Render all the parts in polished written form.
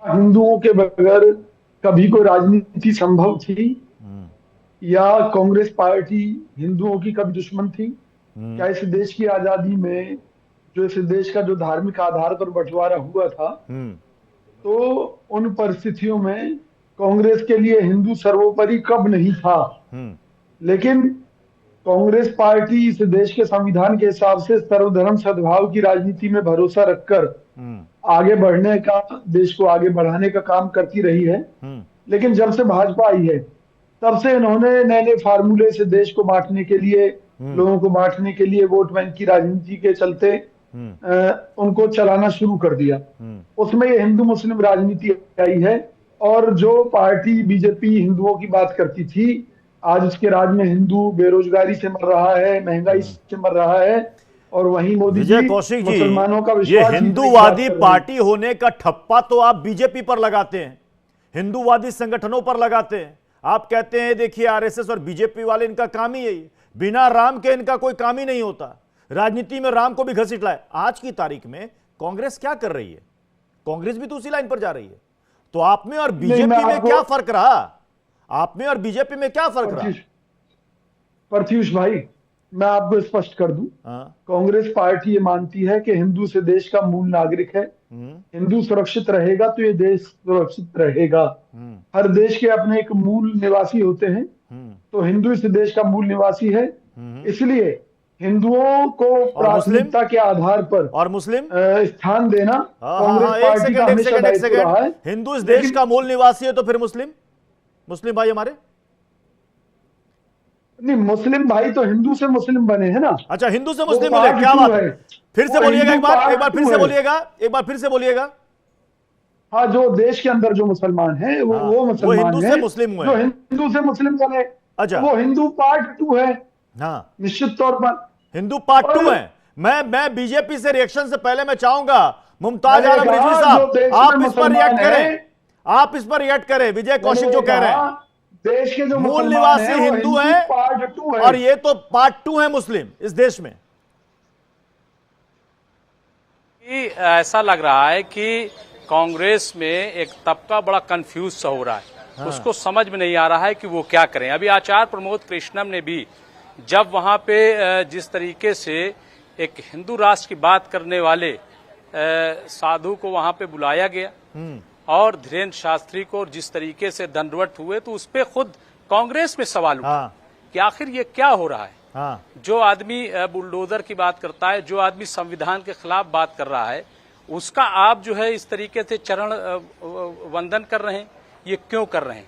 हिंदुओं के बगैर कभी कोई राजनीति संभव थी? या कांग्रेस पार्टी हिंदुओं की कभी दुश्मन थी? क्या इस देश की आजादी में जो इस देश का जो धार्मिक आधार पर बंटवारा हुआ था, तो उन परिस्थितियों में कांग्रेस के लिए हिंदू सर्वोपरि कब नहीं था? लेकिन कांग्रेस पार्टी इस देश के संविधान के हिसाब से सर्वधर्म सद्भाव की राजनीति में भरोसा रखकर आगे बढ़ने का, देश को आगे बढ़ाने का काम करती रही है। लेकिन जब से भाजपा आई है, तब से इन्होंने नए नए फार्मूले से देश को बांटने के लिए, लोगों को बांटने के लिए, वोट बैंक की राजनीति के चलते उनको चलाना शुरू कर दिया। उसमें ये हिंदू मुस्लिम राजनीति आई है। और जो पार्टी बीजेपी हिंदुओं की बात करती थी, आज उसके राज में हिंदू बेरोजगारी से मर रहा है, महंगाई से मर रहा है, और वहीं मोदी विजय जी कौशिक जी, मुसलमानों का ये विश्वास जीतने की बात हिंदूवादी कर रहे हैं। पार्टी होने का ठप्पा तो आप बीजेपी पर लगाते हैं, हिंदूवादी संगठनों पर लगाते हैं। आप कहते हैं देखिए आरएसएस और बीजेपी वाले इनका काम ही है, बिना राम के इनका कोई काम ही नहीं होता, राजनीति में राम को भी घसीट लाए। आज की तारीख में कांग्रेस क्या कर रही है? कांग्रेस भी तो उसी लाइन पर जा रही है। तो आप में और बीजेपी में क्या फर्क रहा? आप में और बीजेपी में क्या फर्क रहा? प्रत्युष भाई, मैं आपको स्पष्ट कर दूं। कांग्रेस पार्टी ये मानती है कि हिंदू से देश का मूल नागरिक है। हिंदू सुरक्षित रहेगा तो ये देश सुरक्षित रहेगा। हर देश के अपने एक मूल निवासी होते हैं, तो हिंदू इस देश का मूल निवासी है। इसलिए हिंदुओं को प्राथमिकता के आधार पर और मुस्लिम स्थान देना कांग्रेस पार्टी का हमेशा दायित्व रहा है। हिंदू इस देश का मूल निवासी है तो फिर मुस्लिम भाई हमारे नहीं, मुस्लिम भाई तो हिंदू से मुस्लिम बने हैं ना। अच्छा, हिंदू से मुस्लिम बने, क्या बात है? फिर से बोलिएगा, एक बार फिर से बोलिएगा। हाँ, जो देश के अंदर जो मुसलमान है वो मुसलमान हिंदू से मुस्लिम हुए, जो हिंदू से मुस्लिम बने, अच्छा, वो हिंदू पार्ट 2 है। हाँ, निश्चित तौर पर हिंदू पार्ट 2 है। मैं बीजेपी से रिएक्शन से पहले मैं चाहूंगा मुमताज आलम रिजवी साहब, आप इस पर रिएक्ट करें, आप इस पर रिएक्ट करें। विजय कौशिक जो कह रहे हैं देश के जो मूल निवासी हिंदू है और ये तो पार्ट 2 है मुस्लिम इस देश में। ऐसा लग रहा है कि कांग्रेस में एक तबका बड़ा कंफ्यूज सा हो रहा है। उसको समझ में नहीं आ रहा है कि वो क्या करें। अभी आचार्य प्रमोद कृष्णम ने भी जब वहां पे जिस तरीके से एक हिंदू राष्ट्र की बात करने वाले साधु को वहां पे बुलाया गया और धीरेन्द्र शास्त्री को जिस तरीके से दंडवत हुए, तो उस पर खुद कांग्रेस में सवाल उठा कि आखिर ये क्या हो रहा है। जो आदमी बुलडोजर की बात करता है, जो आदमी संविधान के खिलाफ बात कर रहा है, उसका आप जो है इस तरीके से चरण वंदन कर रहे हैं, ये क्यों कर रहे हैं?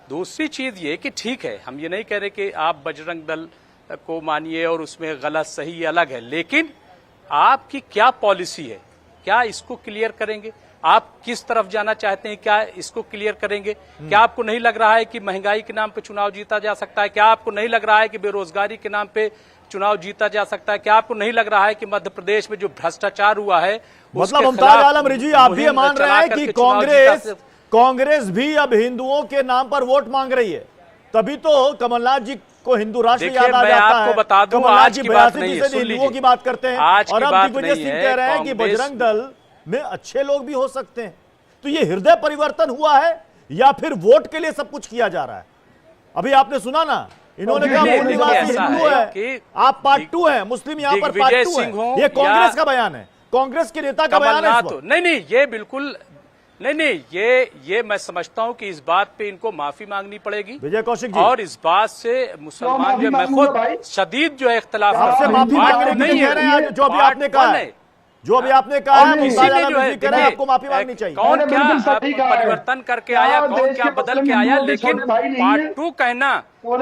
दूसरी चीज ये कि ठीक है, हम ये नहीं कह रहे कि आप बजरंग दल को मानिए और उसमें गलत सही ये अलग है, लेकिन आपकी क्या पॉलिसी है, क्या इसको क्लियर करेंगे? आप किस तरफ जाना चाहते हैं, क्या इसको क्लियर करेंगे? क्या आपको नहीं लग रहा है कि महंगाई के नाम पे चुनाव जीता जा सकता है? क्या आपको नहीं लग रहा है कि बेरोजगारी के नाम पे चुनाव जीता जा सकता है? क्या आपको नहीं लग रहा है कि मध्य प्रदेश में जो भ्रष्टाचार हुआ है, मतलब मुमताज आलम रिजवी आप भी मान रहे हैं कि कांग्रेस भी अब हिंदुओं के नाम पर वोट मांग रही है? तभी तो कमलनाथ जी को हिंदू राष्ट्र याद आ जाता है। आपको बता दूं, आज की बात नहीं है, हिंदुओं की बात करते हैं और अब दिग्विजय सिंह कह रहे हैं कि बजरंग दल में अच्छे लोग भी हो सकते हैं। तो ये हृदय परिवर्तन हुआ है या फिर वोट के लिए सब कुछ किया जा रहा है? अभी आपने सुना ना, इन्होंने कहा मूल निवासी हिंदू है, आप पार्ट 2 है, मुस्लिम यहाँ पर पार्ट 2 है। ये कांग्रेस का बयान है, कांग्रेस के नेता का बयान है। नहीं, ये बिल्कुल नहीं, ये मैं समझता हूं कि इस बात पे इनको माफी मांगनी पड़ेगी विजय कौशिक जी, और इस बात से मुसलमान जो मैं खुद शदीद जो है इख्तलाफ आपसे माफी मांगने नहीं है। जो अभी आपने कहा है, जो अभी आपने कहा है, आपको माफी मांगनी चाहिए। कौन क्या परिवर्तन करके आया, कौन क्या बदल के आया, लेकिन पार्ट 2 कहना,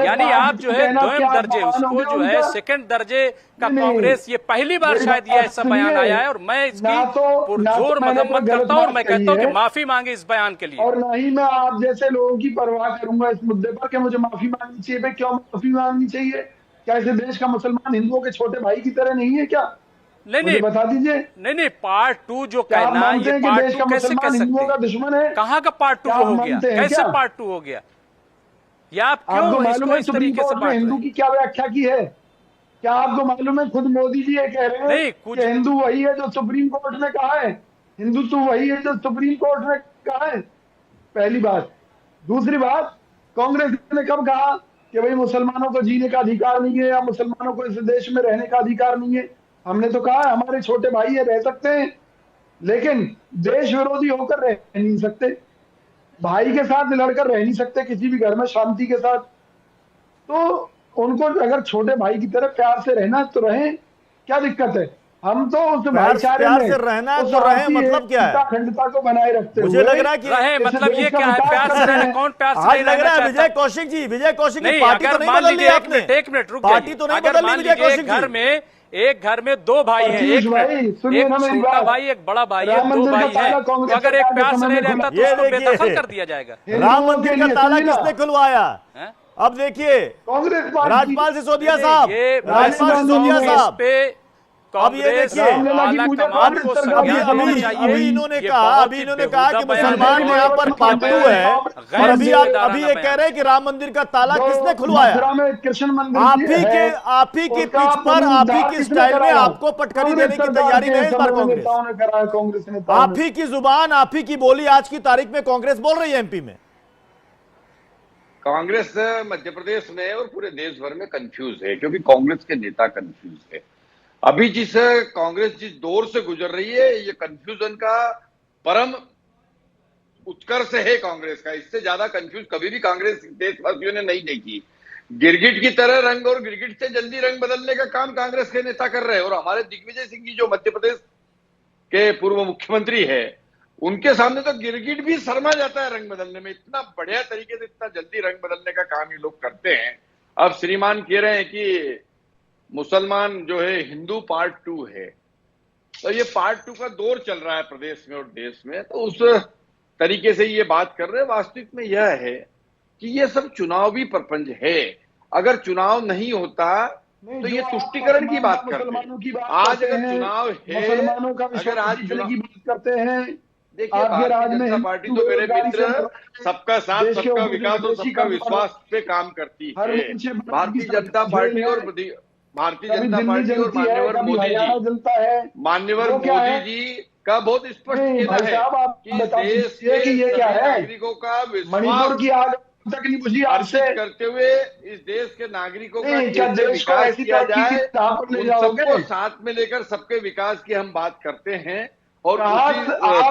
यानी आप जो है द्वैम दर्जे, उसको जो है सेकंड दर्जे का कांग्रेस, ये पहली बार शायद ये ऐसा बयान आया है और मैं इसकी पुरजोर मजम्मत करता हूँ और मैं कहता हूँ कि माफी मांगे इस बयान के लिए। और न ही मैं आप जैसे लोगों की परवाह करूंगा इस मुद्दे पर कि मुझे माफी मांगनी चाहिए। क्यों माफी मांगनी चाहिए? क्या इस देश का मुसलमान हिंदुओं के छोटे भाई की तरह नहीं है क्या? नहीं, बता दीजिए। नहीं, पार्ट 2 जो कहना, ये पार्ट 2 कैसे कह सकते हैं? दुश्मन है? कहाँ का पार्ट 2 हो गया? कैसे पार्ट 2 हो गया? या आप क्यों इसको इस तरीके से बांट रहे हैं? हिंदू की क्या व्याख्या की है? क्या आपको मालूम है, खुद मोदी जी ये कह रहे हैं कि हिंदू वही है जो सुप्रीम कोर्ट ने कहा है, हिंदू तो वही है जो सुप्रीम कोर्ट ने कहा है? पहली बात। दूसरी बात, कांग्रेस ने कब कहा कि भाई मुसलमानों को जीने का अधिकार नहीं है या मुसलमानों को इस देश में रहने का अधिकार नहीं है? हमने तो कहा है हमारे छोटे भाई है, रह सकते हैं, लेकिन देश विरोधी होकर रह नहीं सकते, भाई के साथ लड़कर रह नहीं सकते किसी भी घर में शांति के साथ। तो उनको अगर छोटे भाई की तरह प्यार से रहना तो रहें, क्या दिक्कत है? हम तो उस भाईचारे प्यार में से रहना है उस तो रहे, आपसी मतलब क्या है? अखंडता को बनाए रखते मुझे हुए लग रहा है कि रहे इस मतलब देश ये का क्या है? विकास प्यार कर से रहे रहना, हैं। कौन प्यार से आज नहीं लग रहना रहा है चाहता? विजय कौशिक जी नहीं, पार्टी तो अगर नहीं मान बदल ली लीजिए आपने। एक मिनट रुक पार्टी जाइए। तो नहीं अगर बदल ली मान विजय लीजिए कौशिक जी। एक घर में दो भाई हैं, पीयूष एक भाई, सुनिए ना मेरी छोटा बात। भाई एक बड़ा भाई है, राम दो मंदिर का भाई हैं, ताला तो कांग्रेस अगर एक सरकार के प्यार से समय नहीं में रहता खुला। तो ये उसको देखिए, बेदखल कर दिया जाएगा। राम हिंदुओं मंदिर के का लिए ताला सुनिए ना, किसने खुलवाया? हैं? अब देखिए कांग्रेस पार्टी। राजपाल सिसोदिया नहीं, साहब, ये राजपाल राम सिसोदिया मंदिर साहब। पे अब ये कांग्रेस देखिए, रामलला की आला पूजा कमान कांग्रेस को सरकार अभी के संज्ञान समय लेना अभी में चाहिए। अभी इन्होंने ये कहा बहुत अभी ही इन्होंने कहा कि बेहुदा बयान मुसलमान है। यहाँ पर पार्टू है, गैर और अभी जिम्मेदाराना ये बयान। कह रहे हैं कि राम मंदिर का ताला जो किसने खुलवाया? मथुरा में कृष्ण मंदिर आप ही है, की उसका पिच पर, आप ही पुनरुद्धार की किसने स्टाइल में कराया? आपको पटखनी कांग्रेस देने की सरकार तैयारी के में है इस बार समय में कांग्रेस। नेताओं ने कराया, कांग्रेस नेताओं आप ने। ही की जुबान, आप ही की बोली आज की तारीख में कांग्रेस बोल रही है एमपी में। कांग्रेस मध्य प्रदेश में और पूरे देश भर में कंफ्यूज है, क्योंकि कांग्रेस के नेता कंफ्यूज है। अभी कांग्रेस जिस दौर से गुजर रही है, ये कंफ्यूजन का परम उत्कर्ष है कांग्रेस का। इससे ज्यादा कंफ्यूज कभी भी कांग्रेस देशवासियों ने नहीं देखी। गिरगिट की तरह रंग और गिरगिट से जल्दी रंग बदलने का काम कांग्रेस के नेता कर रहे हैं। और हमारे दिग्विजय सिंह जी जो मध्य प्रदेश के पूर्व मुख्यमंत्री है, उनके सामने तो गिरगिट भी शर्मा जाता है रंग बदलने में। इतना बढ़िया तरीके से इतना जल्दी रंग बदलने का काम ये लोग करते हैं। अब श्रीमान कह रहे हैं कि मुसलमान जो है हिंदू पार्ट 2 है, तो ये पार्ट 2 का दौर चल रहा है प्रदेश में और देश में, तो उस तरीके से ये बात कर रहे हैं। वास्तविक में यह है कि ये सब चुनावी प्रपंच है। अगर चुनाव नहीं होता तो ये तुष्टिकरण की बात करते हैं। आज अगर चुनाव है, मुसलमानों का अगर आज जीतने की बात करते हैं, देखिए आपके राज भारतीय में जनता पार्टी तो मेरे मित्र सबका साथ, सबका विकास और सबका विश्वास पे काम करती है। भारतीय जनता पार्टी और माननीय मोदी जी का बहुत स्पष्ट कहना है कि देश के नागरिकों का मणिपुर की आग तक नहीं बुझी आपसे करते हुए इस देश के नागरिकों का क्या देश को ऐसी किया जाए, ले जाओगे? सबको साथ में लेकर सबके विकास की हम बात करते हैं। और आप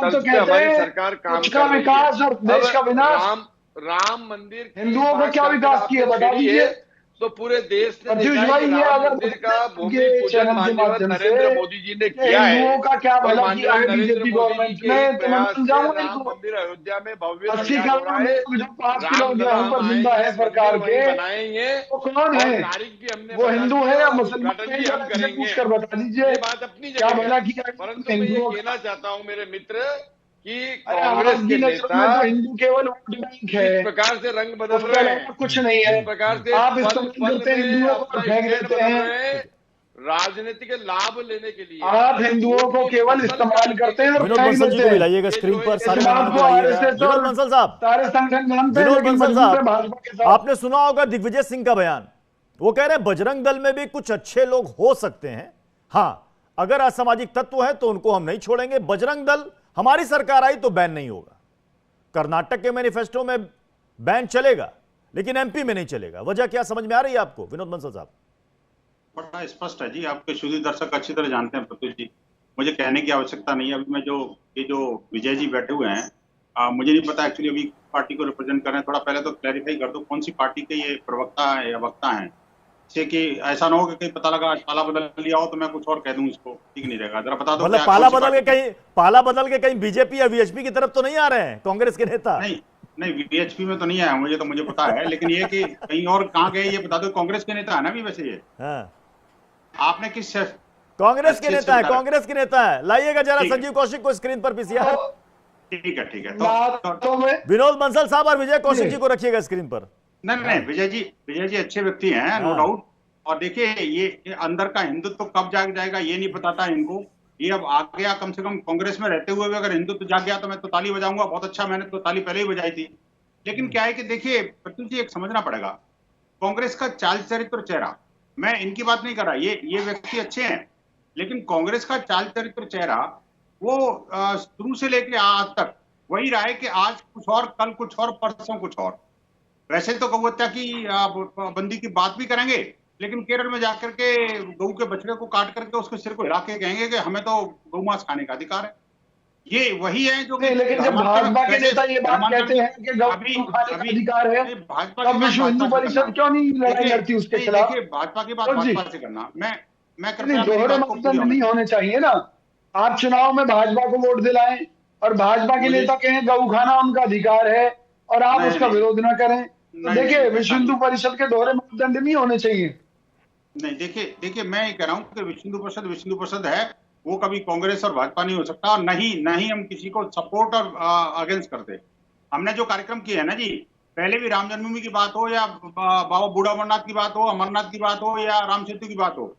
तो कहते हमारी हैं सरकार काम कुछ कर का रही है। विकास और देश का विनाश। राम मंदिर की हिंदुओं को बात क्या करके विकास आपने किया बता छेड़ी दीजिए। है, तो पूरे देश ने प्रत्युष देखा भाई, कि ये राम अगर मंदिर का भूमि ये पूजन चैनल के माननीय माध्यम नरेंद्र से मोदी जी ने किया है। हिंदुओं का क्या और भला माननीय किया है नरेंद्र बीजेपी मोदी गवर्नमेंट जी के ने, तो मैं प्रयास से समझाऊंगा राम इनको। मंदिर अयोध्या में भव्य 80 निर्माण हो रहा है। करोड़ जो 5 राम किलो लला गेहूं पर हम जिंदा है आएंगे, सरकार मंदिर के, वहीं बनाएंगे। वो कौन और है? तारीख भी हमने वो बता हिंदू दी है या और मुसलमान उद्घाटन है? भी हम इनसे पूछ करेंगे। कर बता दीजिए ये बात अपनी क्या जगह भला है। किया है परंतु मैं ये हिंदुओं कहना चाहता हूँ मेरे मित्र कि अरे कांग्रेस आपकी के नजरों नेता में तो हिंदू केवल वोट बैंक है, इस प्रकार से रंग बदल उसके रहे अलावा हैं, कुछ नहीं है। इस प्रकार से आप पल इस्तेमाल पल करते हैं में हिंदुओं को अपना और फेंक स्टैंड देते बदल हैं। रहे हैं राजनीतिक लाभ लेने के लिए। आप हिंदुओं को केवल इस्तेमाल करते हैं और विनोद फेंक बंसल जी देते को हैं। मिलाइएगा स्क्रीन पर, सारे इस बात मेहमानों को को लाइएगा। RSS विनोद और बंसल साहब, सारे संगठन जानते हैं, विनोद लेकिन बंसल मजबूत है साहब, भाजपा के साथ। आपने सुना होगा दिग्विजय सिंह का बयान। वो कह रहे हैं बजरंग दल में भी कुछ अच्छे लोग हो सकते हैं, हाँ अगर असामाजिक तत्व है तो उनको हम नहीं छोड़ेंगे। बजरंग दल हमारी सरकार आई तो बैन नहीं होगा। कर्नाटक के मैनिफेस्टो में बैन चलेगा लेकिन एमपी में नहीं चलेगा। वजह क्या समझ में आ रही है आपको विनोद बंसल साहब? बड़ा स्पष्ट है जी, आपके शुद्ध दर्शक अच्छी तरह जानते हैं प्रत्युष जी, मुझे कहने की आवश्यकता नहीं है। अभी मैं जो विजय जी बैठे हुए हैं, मुझे नहीं पता एक्चुअली अभी पार्टी को रिप्रेजेंट कर रहे हैं। थोड़ा पहले तो क्लैरिफाई कर दो कौन सी पार्टी के ये प्रवक्ता है या वक्ता है, इससे कि ऐसा ना हो कि कहीं पता लगा पाला बदल लिया हो तो मैं कुछ और कह दूं, इसको ठीक नहीं रहेगा। जरा बता दो मतलब पाला बदल के कहीं बीजेपी या वीएचपी की तरफ तो नहीं आ रहे हैं कांग्रेस के नेता? नहीं वीएचपी में तो नहीं आया, मुझे पता है, लेकिन ये कि कहीं और कहाँ गए ये बता दो। कांग्रेस के नेता है ना भी वैसे ये? हाँ। आपने किस कांग्रेस के नेता है, कांग्रेस के नेता है। लाइएगा जरा संजीव कौशिक को स्क्रीन पर पीसीआर। ठीक है तो विनोद बंसल साहब और विजय कौशिक जी को रखिएगा स्क्रीन पर। नहीं विजय जी अच्छे व्यक्ति हैं, नो डाउट। और देखिए ये अंदर का हिंदुत्व कब जाग जाएगा ये नहीं पता था इनको। ये अब आ गया, कम से कम कांग्रेस में रहते हुए भी अगर हिंदुत्व जाग गया तो मैं तो ताली बजाऊंगा, बहुत अच्छा, मैंने तो ताली पहले ही बजाई थी। लेकिन क्या है कि देखिए प्रत्युष जी, एक समझना पड़ेगा कांग्रेस का चाल चरित्र चेहरा, मैं इनकी बात नहीं कर रहा, ये व्यक्ति अच्छे हैं, लेकिन कांग्रेस का चाल चरित्र चेहरा वो शुरू से लेकर आज तक वही रहा है कि आज कुछ और, कल कुछ और, परसों कुछ और। वैसे तो गौ हत्या की बंदी की बात भी करेंगे, लेकिन केरल में जाकर के गऊ के बछड़े को काट करके उसके सिर को हिला के कहेंगे कि हमें तो गौ मांस खाने का अधिकार है। ये वही है जो नहीं, लेकिन जब भाजपा के नेता ये बात कहते हैं कि गौ खाने का अधिकार है, तब विश्व हिंदू परिषद क्यों नहीं लड़ाई लड़ती उसके खिलाफ? देखिए, भाजपा की बात भाजपा से करना, मैं नहीं, कृपया दोहरे मापदंड नहीं होने चाहिए ना। आप चुनाव में भाजपा को वोट दिलाएं और भाजपा के नेता कहें गौ खाना उनका अधिकार है और आप उसका विरोध ना करें, तो देखिए विश्व हिंदू परिषद के दोहरे मापदंड नहीं होने चाहिए। नहीं, देखिए मैं ये कह रहा हूँ कि विश्व हिंदू परिषद है, वो कभी कांग्रेस और भाजपा नहीं हो सकता, और नहीं हम किसी को सपोर्ट और अगेंस्ट करते। हमने जो कार्यक्रम किए है ना जी, पहले भी राम जन्मभूमि की बात हो या बाबा बूढ़ा अमरनाथ की बात हो, अमरनाथ की बात हो या राम सेतु की बात हो,